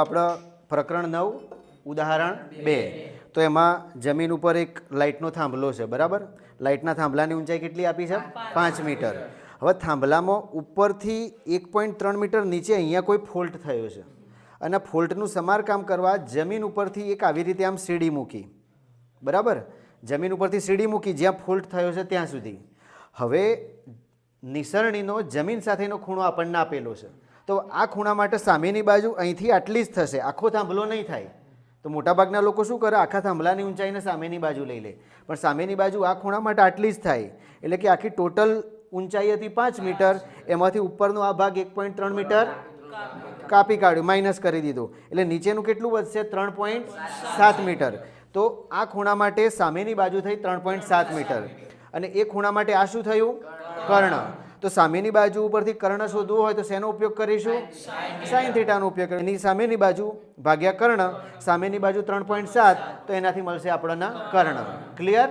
આપણે પ્રકરણ 9 ઉદાહરણ 2 તો એમાં જમીન ઉપર એક લાઇટનો થાંભલો છે બરાબર. લાઇટના થાંભલાની ઊંચાઈ કેટલી આપી છે 5 મીટર. હવે થાંભલામાં ઉપરથી 1.3 મીટર નીચે અહીંયા કોઈ ફોલ્ટ થયો છે અને ફોલ્ટનું સમારકામ કરવા જમીન ઉપરથી એક આવી રીતે આમ સીડી મૂકી બરાબર. જમીન ઉપરથી સીડી મૂકી જ્યાં ફોલ્ટ થયો છે ત્યાં સુધી. હવે નિસરણીનો જમીન સાથેનો ખૂણો આપણને આપેલો છે તો આ ખૂણા માટે સામેની બાજુ અહીંથી આટલી જ થશે, આખો થાંભલો નહીં થાય. તો મોટાભાગના લોકો શું કરે, આખા થાંભલાની ઊંચાઈને સામેની બાજુ લઈ લે, પણ સામેની બાજુ આ ખૂણા માટે આટલી જ થાય. એટલે કે આખી ટોટલ ઊંચાઈ હતી 5 મીટર, એમાંથી ઉપરનો આ ભાગ 1.3 મીટર કાપી કાઢ્યું, માઇનસ કરી દીધું, એટલે નીચેનું કેટલું વધશે 3.7 મીટર. તો આ ખૂણા માટે સામેની બાજુ થઈ 3.7 મીટર અને એ ખૂણા માટે આ શું થયું, કર્ણ. તો સામેની બાજુ ઉપરથી કર્ણ શોધવું હોય તો શેનો ઉપયોગ કરીશું, સાઇન થીટાનો ઉપયોગ કરીશું. એની સામેની બાજુ ભાગ્યા કર્ણ, સામેની બાજુ 3.7, તો એનાથી મળશે આપણને કર્ણ. ક્લિયર?